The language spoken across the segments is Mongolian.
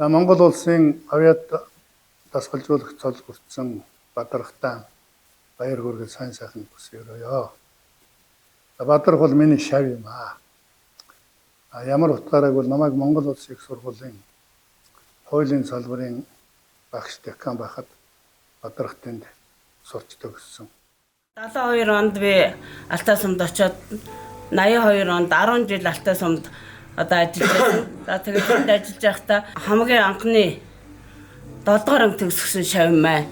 Монгол улсын авиад дасгалжуулагч цол хүртсэн Бадархтаа баяр хүргэл сайн сайхан хүсье. Бадарх бол миний шав юм аа. Ямар утгаараа бол намайг Монгол улсын их сургуулийн хуулийн салбарын багш декан байхад Бадархтанд сурч төгссөн. 72 онд би Алтай сумд очоод 82 онд 10 жил Алтай сумд ажиллаж байсан. За тэгээд тэнд ажиллаж байхдаа хамгийн анхны 7 дугаар анги төгссөн шав юм аа.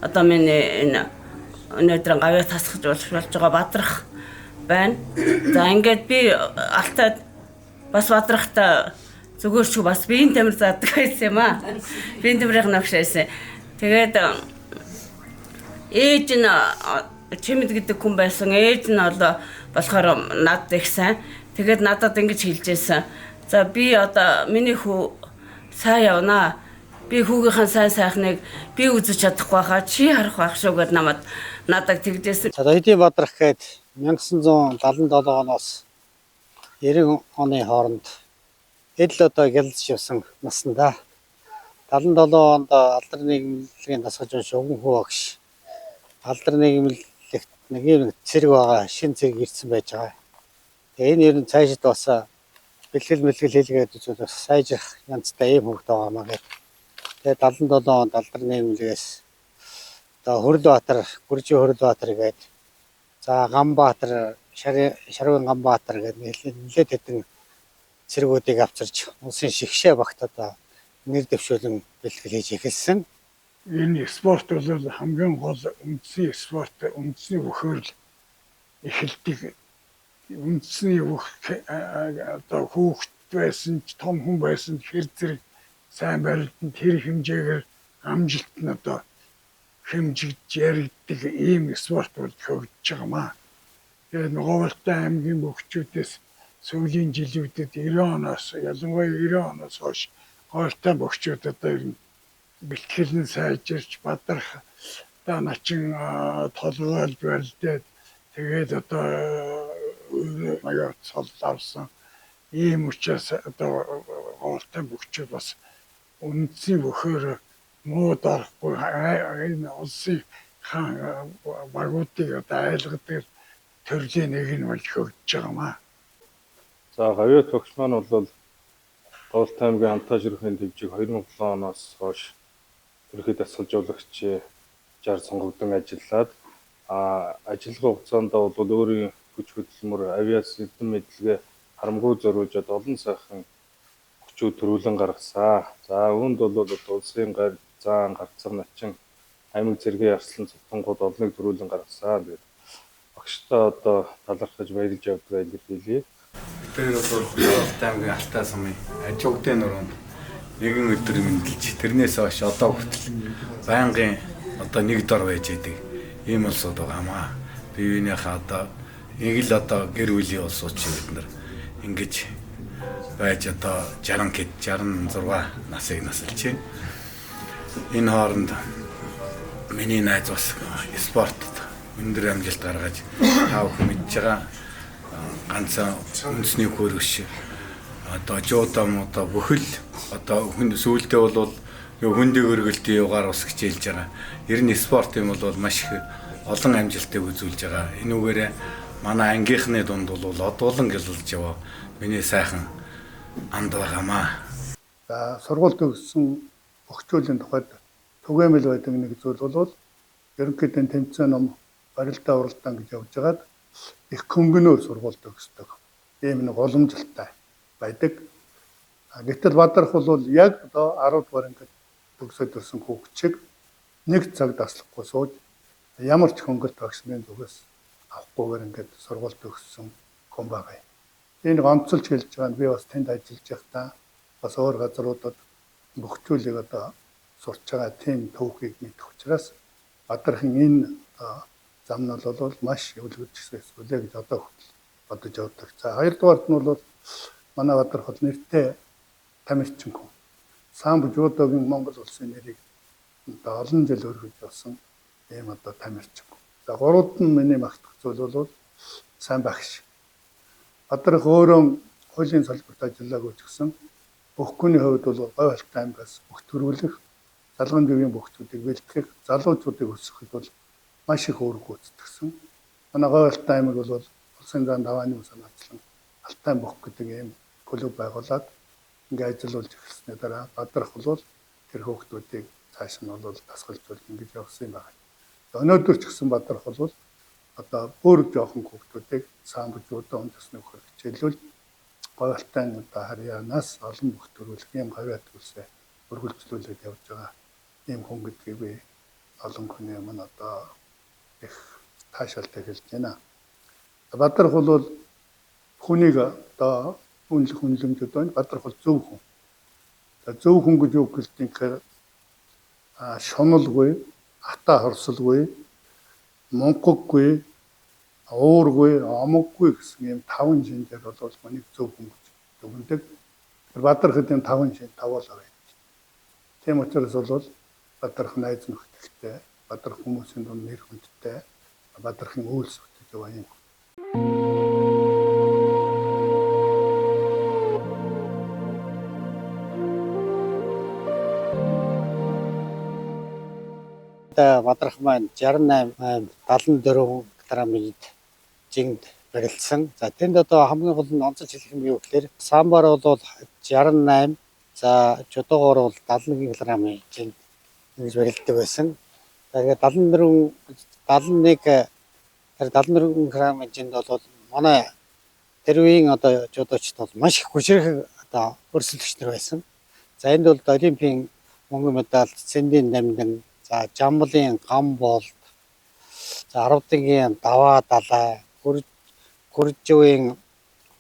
Одоо миний энэ өнөөдөр гавьяа тасгаж болж байгаа Бадарх байна. За ингээд би Алтайд бас Бадархтаа зүгээр ч бас биеийн тамир заадаг байсан юм аа. Биеийн тамирын навш байсан. Тэгээд ээж нь Чимэд гэдэг хүн байсан. Ээж нь болохоор надад их сайн. Тэгээд надад ингэж хэлжсэн. За би одоо миний хүү сайн явнаа. Би хүүгийнхаа сайн сайхныг би үзэж чадахгүй хаа. Чи харах байх шүү гэд надад тэгжсэн. За Эдийн Бадарх гээд 1977 оноос 90 оны хооронд эдл одоо гялж явсан наснда 77 онд алдар нийгэмлэгийн дасгалжуулагч Уган хүү багш алдар нийгэмлэгт нэг юм цэрэг байгаа шин цэрэг ирсэн байж байгаа. Тэгээ энэ ер нь цаашид бас бэлгэл хийлгээд үзвэл сайжрах янзтай ийм хөвгт байгаа маа гэдэг. Тэгээ 77 онд алдар нийгэмлэгээс одоо Хөрлөбаатар, Гүржи Хөрлөбаатар гээд за Ганбаатар, Шарвын Ганбаатар гээд нэлээд хэдэн цэргүүдийг авчирч улсын шигшээ багт одоо нэр дэвшүүлэн бэлтгэл хийж эхэлсэн. Энэ спорт бол хамгийн гол үндэсний спорт, үндэсний бүхэл эхэлдэг. Үндэсний бүх одоо хүүхэд байсан ч том хүн байсан хэр зэрэг сайн барилдан тэр хэмжээгээр амжилт нь одоо хэмжигдэж яригддаг ийм спорт бол хөгжиж байгаа маа. Тэгээд Говьалтай аймгийн бөгчүүдээс сүүлийн жилүүдэд 90 оноос ялангуяа 90 оноос хойш Говьалтай бөгчүүд одоо ер нь бэлтгэл нь сайжирч Бадарх одоо начин толгойлж барилдаад тэгээд одоо маяг цол авсан ийм учраас одоо Говьалтай бөгчүүд бас үндэсний бүхээр муу дарахгүй энэ улсын багуудыг одоо айлгадаг төрлийн нэг нь болж хөгжиж байгаа маа. За гавьяа төгс маань бол Говьалтай аймгийн Антаа ширхгийн төвжиг 2007 оноос хойш ерөнхий дасгалжуулагч 60 сонгогдсон ажиллаад ажиллагаа хугацаанд бол өөрийн хүч хөдөлмөр авиас эрдэм мэдлэгээ харамгүй зориулж олон сайхан хүчүүд төрүүлэн гаргасан. За үүнд бол улсын гар заан гарцаг начин аймаг зэргийн арслан цутангууд олныг төрүүлэн гаргасан. Тэгээд багштай одоо талархаж баярлж явдаг илэрхийлье. Тэр бол Говьалтай аймгийн Алтай сумын ажигдын нуруунд нэгэн өдөр мэндэлж тэрнээс хойш одоо хүртэл байнгын одоо нэг дор байж идэг ийм улсууд байгаамаа. Биеийнхээ одоо нэг л одоо гэр бүлийн улсууд чи бид нар ингэж байж одоо 66 насыг насалж байна. Энэ хооронд миний найз бас спортод өндөр амжилт гаргаж тав мэдж байгаа ганцхан үндэсний хөрөш одоо жуудаа муудаа бүхэл одоо хүн сүүлдээ бол хүндийг өргөлтийн югаар ус хичээлж байгаа. Ер нь спорт юм бол маш их олон амжилтыг үзүүлж байгаа. Энүүгээрээ манай ангийнхны дунд бол одуулан гэлэлж яваа миний сайхан анд байгаамаа. За сургууль төгссөн бохжуулын тухайд түгээмэл байдаг нэг зүйл бол ерөнхийдөө тэмцээн ном барилдаа уралдаан гэж явж байгаад их хөнгөнөөр сургууль төгсдөг. Ийм нэг уламжлалтай байдаг. Гэтэл Бадарх бол яг одоо 10 дугаар ангид төгсөд ирсэн хүүхчиг нэг цаг таслахгүй сууж ямар ч хөнгөлт багшны зүгээс авахгүйгээр ингээд сургууль төгссөн хүн байгаа юм. Энэ гомцолж хэлж байгаа нь би бас тэнд ажиллаж байхдаа бас өөр газруудад бөхжүүлэг одоо сурч байгаа тийм төвхийг мэдэх учраас Бадархын энэ зам нь бол маш өвлөгдсөн зүйлээ гэж одоо бодож явдаг. За хоёрдугаарт нь бол манай Бадарх бол нэртэй тамирчин хүн. Самб жуудогийн Монгол улсын нэрийг олон жил өргөж явсан ийм одоо тамирчин хүн. За гуравд нь миний магтах зүйл бол сайн багш. Бадарх өөрөө хуулийн салбарт ажиллаагүй ч гэсэн Өгөхгүй хувьд бол говь алтай аймгаас бүх төрүүлэх залгын дэвийн бүхчүүдийг бэлтгэх, залуучуудыг өсгөхөд бол маш их үүрэг гүйцэтгэсэн. Манай говь алтай аймаг бол улсын зан давааны санаачлан алтай бүх гэдэг ийм клуб байгуулад ингээд ажиллаж эхэлсний дараа Бадрах бол тэр хүүхдүүдийг цааш нь бол дасгалжуулж ингэж явсан юм байна. Өнөөдөр ч гэсэн Бадрах бол одоо бүр жоохон хүүхдүүдийг самбаж удаа үндэсний хөрөх хичээлүүл говьалтай одоо харьяанаас олон бүх төрүүлэх юм говьяат үлсээ өргөлжлүүлээд явж байгаа ийм хүн гэдгийг би олон хүний өмнө одоо их таашаалтай хэлж байна. Бадрах бол хүнийг одоо хүнлэмжүүд байна. Бадрах бол зөв хүн. Зөв хүн гэж юу гэлтийн гэхээр шуналгүй, ата хорсолгүй, мунхаггүй, уургүй, омоггүй гэсэн ийм 5 шинээр бол хүнийг зөв хүн гэж дүгнэдэг. Бадрахад энэ 5 шин тавуулаа байна. Тийм учраас бол Бадрах найз нөхдөдтэй, Бадрах хүмүүсийн дунд нэр хүндтэй, Бадрахын үйлс үүтэй байна. Бадрах маань 68 74 км жинд барилдсан. За тэнд одоо хамгийн гол нь онцлж хэлэх юм юу гэхээр самбар бол 68, за жодоогоор бол 71 км жинд ингэж барилддаг байсан. Тэгээд 74 71 74 км жинд бол манай тэр үеийн одоо жодочд бол маш их хүчрэх одоо өрсөлдөгч нар байсан. За энд бол олимпийн мөнгөн медаль, цэндийн дамжин, за жамблын гам болт, за 10-ын даваа далай, Гүрживийн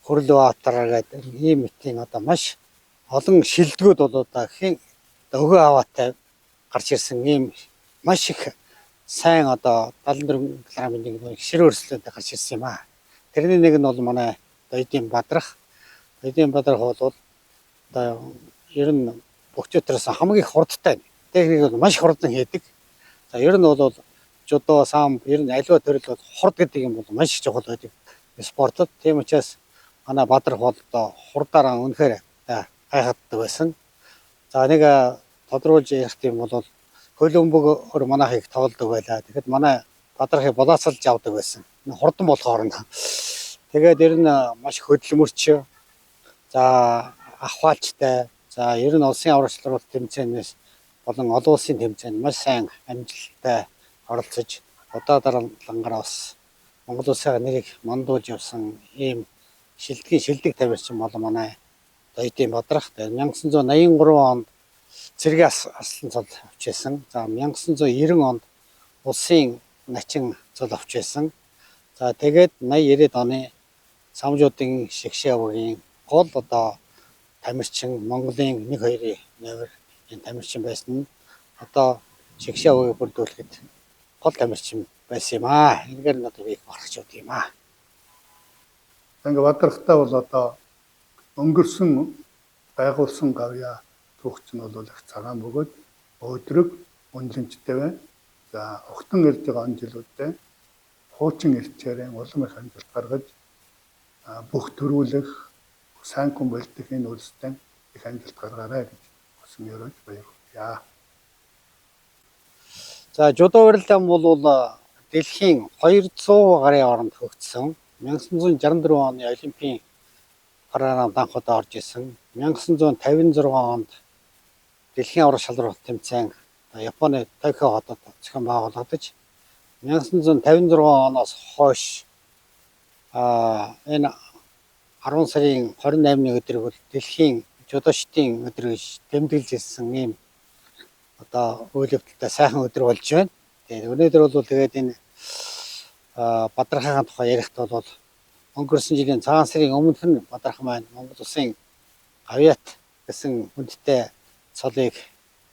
Хөрлбаатар гэдэг ийм мэтийн одоо маш олон шилдэгүүд бол одоо хэн өгөө аваатай гарч ирсэн ийм маш их сайн одоо 74 км-ийн шир өрсөлдөөнтэй гарч ирсэн юм аа. Тэрний нэг нь бол манай Оёдын Бадрах. Оёдын Бадрах бол одоо ер нь бөхчөөтрөөс хамгийн хурдтай. Техник бол маш хурдан хийдэг. За ер нь бол жодо, самб ер нь аливаа төрөл бол хурд гэдэг юм бол маш чухал байдаг спортод. Тийм учраас манай Бадрах бол одоо хурдаараа үнэхээр гайхагддаг байсан. За нэг тодруулж ярих юм бол хөлбөмбөг манайхыг тоглодог байлаа. Тэгэхэд манай Бадрахыг болоосолж авдаг байсан. Хурдан болохоор нь. Тэгээд ер нь маш хөдөлмөрч, за ахвалчтай, за ер нь улсын аврагчлалт тэмцээнээс болон олон улсын тэмцээнд маш сайн амжилттай оролцож удаадарангаар бас Монгол улсын нэрийг мандуулж явсан ийм шилдэг тавирчин бол манай Оёдын Бадрах. 1983 онд цэргийн арслан цол авч байсан. За 1990 онд улсын начин цол авч байсан. За тэгээд 80-90 оны самжуудын шигшээ авгийн гол одоо тамирчин Монголын 1-2 нэвэр энэ тамирчин байсан нь одоо шигшээ авгийг бүрдүүлэхэд гол тамирчин байсан юм аа. Энэгээр нь одоо би мархаж явд юм аа. Ингээ Бадрахтай бол одоо өнгөрсөн байгуулсан гавья түүхч нь бол их цагаан бөгөөд өөдрөг үнэлэмжтэй байна. За огтон ирж байгаа он жилүүдэд хуучин ирчээрэн улам их амжилт гаргаж бүх төрүүлэх сайн хүн болдог энэ үйлстэй их амжилт гаргаарай гэж хүсэн өрөөж баярлалаа. За жодо урилан бол дэлхийн 200 гарын оронд хөгжсөн. 1964 оны Олимпийн програмд анх удаа орж исэн. 1956 онд дэлхийн аврах шалралт тэмцээн Японы Токио хотод зохион байгуулагдаж 1956 оноос хойш энэ 10 сарын 28-ны өдрийг бол дэлхийн жодочдын өдөр гэж тэмдэглэж ирсэн ийм одоо үйл явдалтай сайхан өдөр болж байна. Тэгээд өнөөдөр бол тэгээд энэ Бадрахын тухай ярихт бол өнгөрсөн жилийн цагаан сарын өмнөх нь Бадрах маань Монгол улсын гавьяат гэсэн хүндтэй цолыг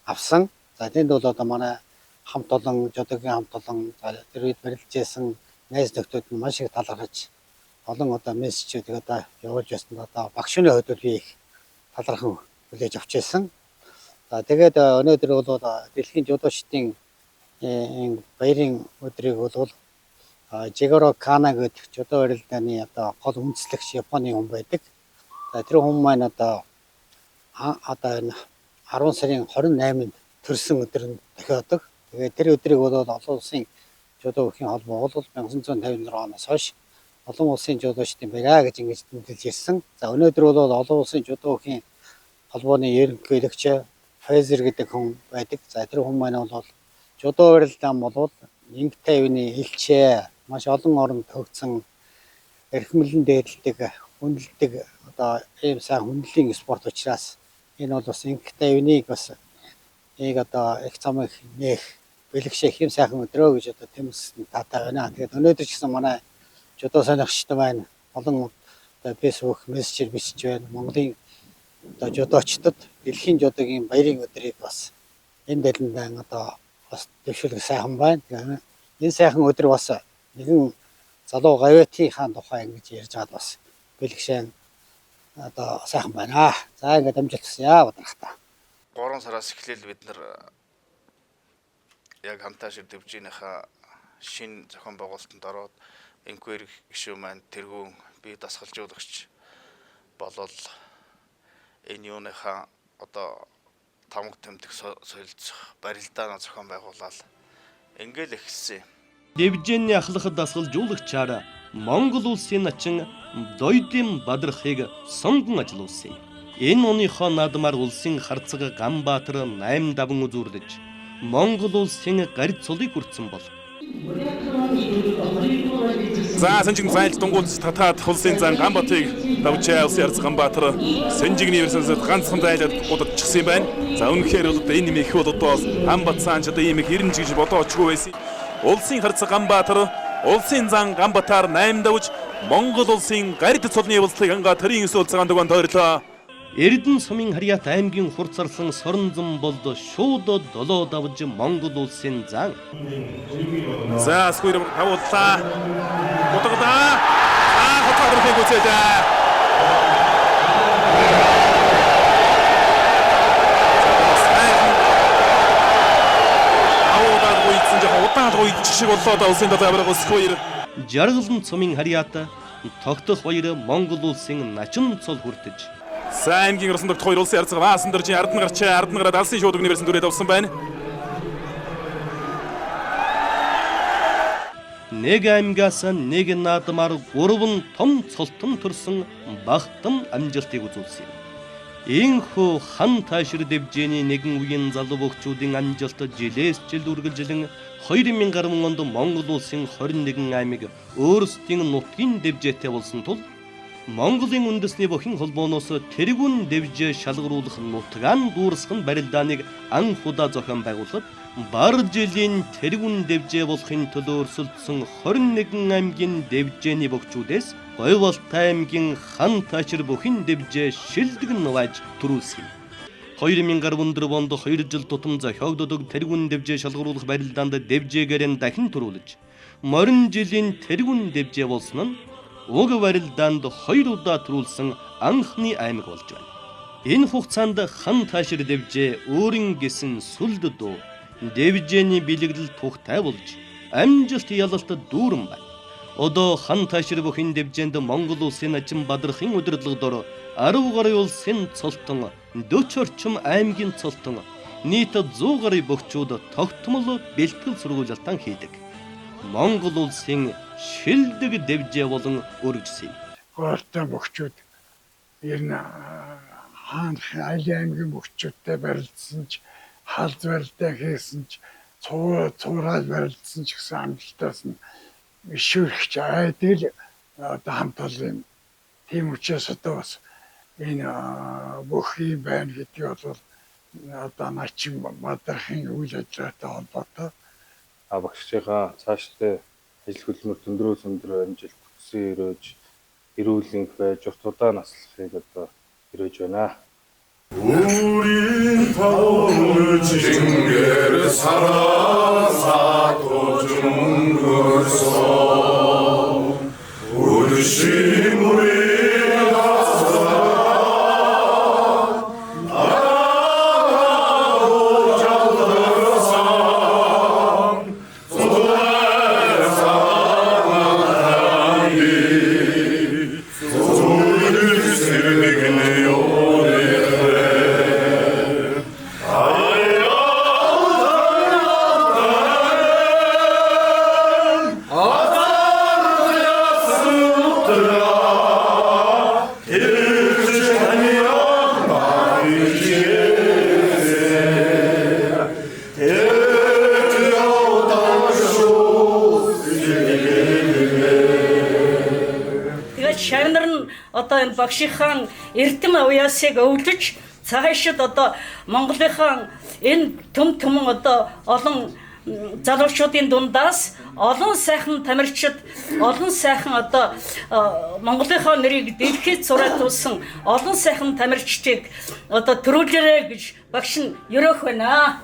авсан. За тэнд бол одоо манай хамт олон жодогийн хамт олон тэр үед барилжсэн найз нөхдүүд нь маш их талархаж олон одоо мессежүүдийг одоо явуулж байсан. Одоо багш өний хувьд би их талархан хүлээж авч байсан. За тэгээд өнөөдөр бол дэлхийн жодочдын баярын өдрийг бол Жигаро Кана гэдэг жодо барилдааны одоо гол үндэслэгч Японы хүн байдаг. За тэр хүн маань одоо одоо энэ 10 сарын 28-нд төрсөн өдөр нь тохиодог. Тэгээд тэр өдрийг бол олон улсын жудо өхийн холбоо бол 1956 оноос хойш олон улсын жудочдын байраа гэж ингэж тэмдэглэж ирсэн. За өнөөдөр бол олон улсын жудо өхийн холбооны ерөнхийлөгч Фейзер гэдэг хүн байдаг. За тэр хүн маань бол жудо барилдаан бол Инг тайвны элчээ маш олон оронд төгсөн эрхмэлэн дээдэлдэг хүндэлдэг одоо ийм сайн хүндэлийн спорт учраас энэ бол бас Инг тайвныг бас нэг одоо их замыг нэх бэлгшээ хэм сайхан өдрөө гэж одоо тэмцсэн таатай байна. Тэгээд өнөөдөр ч гэсэн манай жудо сонирхчтой байна. Олон одоо фэйсбүүк мессежээр бичиж байна. Монголын одоо жудочдод дэлхийн жудогийн баярын өдрийг бас энэ дэлгэнд одоо бас дэвшүүлэх сайхан байна. Энэ сайхан өдөр бас нэгэн залуу гавьяатын хаан тухай ингэж ярьж байгаад бас бэлгшээ одоо сайхан байна. За ингээд амжилт хүсье бадрахта. 3 сараас эхлээл бид нар яг хамтаа шир дэвжийнхаа шин зохион байгуулалтанд ороод инквер гишүүн маань тэргүүн бие дасгалжуулагч болол энэ юуныхаа одоо тамга тэмдэг солилцох барилдааны зохион байгуулаад ингээл эхэлсэн. Дэвжээний ахлах дасгалжуулагчаар Монгол улсын начин Доёдын Бадрахыг сонгон ажилуулсан. Энэ оныхоо наадмаар улсын харцаг Ганбаатар 8 даван үзүүрлэж Монгол улсын гард цулыг хүртсэн бол. За санжиг зайл дунгуул татаад улсын зан Ганбаатарыг давчаа улсын харцаг Ганбаатар санжигны версэнсэд ганцхан зайлаад удирдчихсан юм байна. За үнэхээр бол энэ юм их бол одоо Ганбаатар цаанч одоо ийм их 90 гэж бодоочгүй байсан. Улсын харцаг Ганбаатар улсын зан Ганбаатар 8 давж Монгол улсын гард цулны явуултыг ангаа төрийн өсөөл цагаан дугаан тойрлоо. Эрдэнэ сумын Харьяат аймгийн хурцарлан Сорнзон болд шууд долоо давж Монгол улсын зан. За сквер тавууллаа. Утгадаа. Хотоорхыг үзээд. Аваад гүйцэн жоо удаан гүйц шиг болоод улсын долоо авраг сквер. Жаргалан сумын Харьяат тогтох баяр Монгол улсын начин цол хүртэж. За аймгийн орсон тогт 2 улсын харцаг Ваасан дөржин Ардна гарчаа Ардна гараад алсын шууд университет дүрээд авсан байна. Нэг аймгаас нэг наадмаар 3 том цолтон төрсөн багтам амжилтыг үзүүлсэн. Энэхүү хан таашир дэвжээний нэгэн үеийн залуу бөгчүүдийн амжилт жилээс жил үргэлжилэн 2010 онд Монгол улсын 21 аймаг өөрсдийн нутгийн дэвжээтэй болсон тул Монголын үндэсний бохин холбооноос тэргүүн дэвжээ шалгаруулах нутгаан дуурсган барилдааныг анх удаа зохион байгуулахад бар жилийн тэргүүн дэвжээ болохын төлөө өрсөлдсөн 21 аймгийн дэвжээний богчүүдээс Говьолтай аймгийн хан таашир бохин дэвжээ шилдэг нувааж төрүүлсэн. 2014 онд 2 жил тутам зохиогддог тэргүүн дэвжээ шалгаруулах барилдаанд дэвжээгээр нь дахин төрүүлж морин жилийн тэргүүн дэвжээ болсон нь уг барилдаанд 2 удаа төрүүлсэн анхны аймаг болж байна. Энэ хугацаанд хан таашир дэвжээ өөрийн гэсэн сүлд дуу дэвжээний бэлэглэл тухтай болж амжилт ялалтад дүүрэн байна. Одоо хан таашир бохин дэвжээнд Монгол улсын начин Бадрахын удирдлагадор 10 гаруй улсын цолтон 40 орчим аймгийн цолтон нийт 100 гаруй богчууд тогтмол бэлтгэл сургуулиалтан хийдэг. Монгол улсын шилдэг дэвжээ болон өргөжсөн. Гоортой богчууд ер нь хаан аймгийн богчуудтай барилдсан ч халз барилдаа хийсэн ч цуураал барилдсан ч гэсэн амжилтаас нь ишүүрч айдэл одоо хамт олон тийм учраас одоо бас энэ бүх юм байна гэдэг бол одоо начин Бадрахын үйл ажиллагаатай холбоотой. Багшийнхаа цаашдаа ажил хөдөлмөр өндрөөс өндөр амжилт хүссэн өрөөж эрүүлэнх байж урт удаан наслахыг одоо өрөөж байна. 우리 타오르 징계를 살아사 도주는 걸소 우르시 우리 Sirlik ne yore одоо энэ багшийнхаа эрдэм уяасыг өвлөж цаашид одоо Монголынхаа энэ төмөн одоо олон залуучуудын дундаас олон сайхан тамирчид, олон сайхан одоо Монголынхаа нэрийг дэлхийд зураатуулсан олон сайхан тамирчдыг одоо төрүүлээрэй гэж багш нь ерөөх байна.